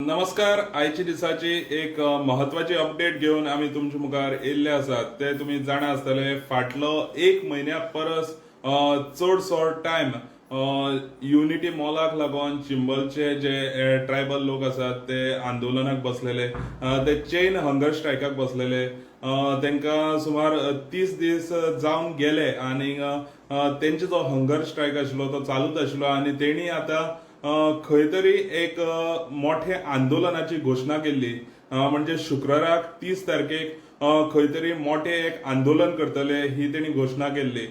नमस्कार. आयची दिसाची एक महत्वाची अपडेट घेऊन आम्ही तुमच्या मुखार येयल्ले आसात. ते तुम्ही जाणा आसतले फाटलो एक म्हयन्या परस चडसो टायम युनिटी मॉलाक लागून चिंबलचे जे ट्रायबल लोक आसात ते आंदोलनाक बसलेले, ते चेन हंगर स्ट्रायकाक बसलेले. तांकां सुमार 30 दीस जावन गेले आनी तेंचो जो हंगर स्ट्रायक आशिल्लो तो चालूच आशिल्लो आनी तेणी आतां खंय तरी एक मोठे आंदोलनाची घोषणा केल्ली. म्हणजे शुक्राराक 30 तारखेक खंय तरी मोठे एक आंदोलन करतले ही तेणी घोषणा केल्ली.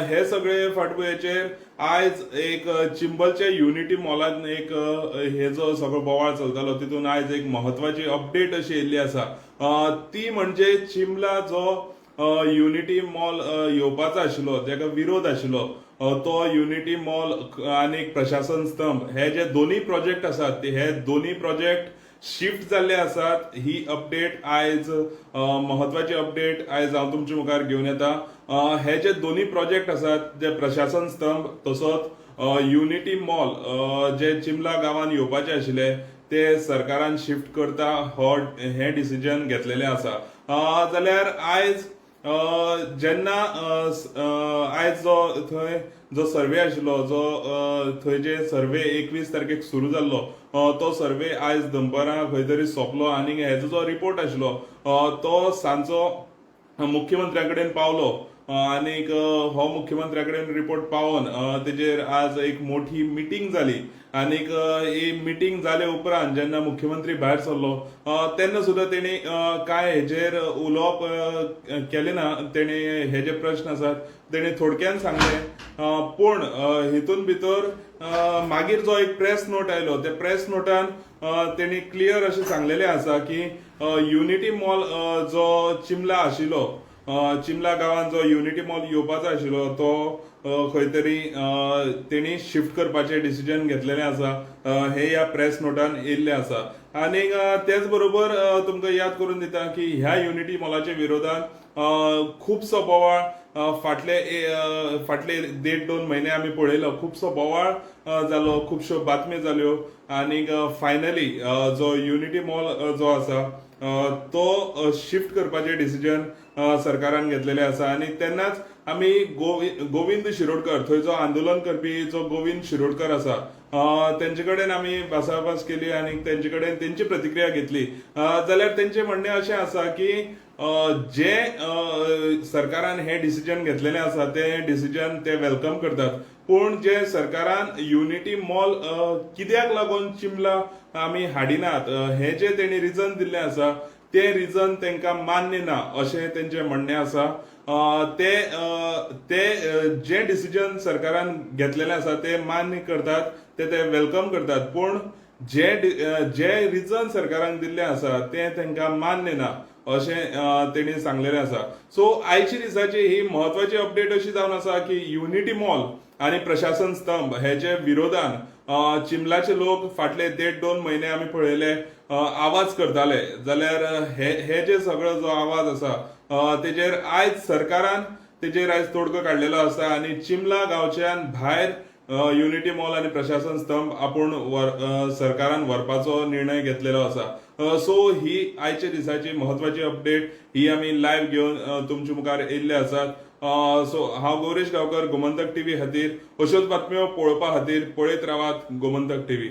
हे सगळे फाटभुंयेचेर आयज एक चिंबलचे युनिटी मॉलान एक हे जो सगळो बोवाळ चलतालो तितून आयज एक महत्वाची अपडेट अशी येयल्ली आसा. ती म्हणजे चिंबला जो युनिटी मॉल येवपाचो आशिल्लो, जाका विरोध आशिल्लो, तो युनिटी मॉल आणि प्रशासन स्तंभ हे जे दोन्ही प्रोजेक्ट आसात हे दोन्ही प्रोजेक्ट शिफ्ट जाल्ले आसात. ही अपडेट आयज महत्वाची अपडेट आयज हांव तुमच्या मुखार घेवन येता. हे जे दोन्ही प्रोजेक्ट आसात, जे प्रशासन स्तंभ तसोच युनिटी मॉल जे चिंबला गांवांत येवपाचे आशिल्ले ते सरकारान शिफ्ट करता हे डिसिजन घेतलेले आसा. जाल्यार आयज जेन्ना आयज थंय जो सर्वे आशिल्लो, जो थंय जे सर्वे 21 तारखेक सुरू जाल्लो, तो सर्वे आयज दनपारां खंय तरी सोंपलो आनी हेजो जो रिपोर्ट आशिल्लो तो सांजचो मुख्यमंत्र्या कडेन पावलो. आनीक हो मुख्यमंत्र्या कडेन रिपोर्ट पावोन तेजेर आज एक मोठी मिटींग जाली. आनीक ही मिटींग जाले उपरांत जेन्ना मुख्यमंत्री भायर सरलो तेन्ना सुद्दां तेणी कांय हेजेर उलोवप केलें ना. तेणी हे जे प्रश्न आसात तेणी थोडक्यान सांगले. पूण हितून भितर मागीर जो एक प्रेस नोट आयलो, त्या प्रेस नोटान तेणी क्लियर अशें सांगलेलें आसा की युनिटी मॉल जो चिंबला आशिल्लो, चिंबला गांवांत जो युनिटी मॉल येवपाचो आशिल्लो तो खंय तरी तेणी शिफ्ट करपाचें डिसिजन घेतलेलें आसा. हे ह्या प्रेस नोटान येयल्लें आसा. आनीक तेच बरोबर तुमकां याद करून दिता की ह्या युनिटी मॉलाच्या विरोधात खुबसो बोवाळ फाटले 1.5-2 म्हयने आमी पळयलो. खुबसो बोवाळ जालो, खुबश्यो बातम्यो जाल्यो आनीक फायनली जो युनिटी मॉल जो आसा तो शिफ्ट करपाचें डिसिजन सरकारान घेतलेलें आसा. आनी तेन्नाच आमी गोविंद शिरोडकर, थंय जो आंदोलन करपी जो गोविंद शिरोडकर आसा तेंचे कडेन आमी भासाभास केली आनी तेंचे कडेन तेंची प्रतिक्रिया घेतली. जाल्यार तेंचें म्हणणें अशें आसा की जे सरकारान हे डिसिजन घेतलेलें आसा ते डिसिजन ते वेलकम करतात. पूण जे सरकारान युनिटी मॉल कित्याक लागून चिंबला आमी हाडिनात हे जे तेणी रिजन दिल्लें आसा ते रिजन तांकां मान्य ना अशें तेंचें म्हणणें आसा. ते जे डिसिजन सरकारान घेतलेलें आसा ते मान्य करतात, ते वेलकम करतात. पूण जे रिजन सरकारान दिल्ले आसा ते तांकां मान्य ना अशें तेणी सांगलेलें आसा. सो आयची दिसाची ही महत्वाची अपडेट अशी जावन आसा की युनिटी मॉल आणि प्रशासन स्तंभ हे जे विरोधान चिंबलाचे लोक फाटले 1.5-2 म्हयने आमी पळयले आवाज करताले. जाल्यार हे जे सगळो जो आवाज आसा तेजेर आयज सरकारान तेजेर आयज तोडगो काडलेलो आसा आनी चिंबला गांवच्यान भायर युनिटी मॉल आणि प्रशासन स्तंभ आपूण सरकारान व्हरपाचो निर्णय घेतलेलो आसा. सो ही आयच्या दिसाची महत्वाची अपडेट ही आमी लायव्ह घेवन तुमच्या मुखार येयल्ले आसात. सो हांव गौरेश गांवकर, गोमंतक टीव्ही खातीर अश्योच बातम्यो पळोवपा खातीर पळयत रावात गोमंतक टीव्ही.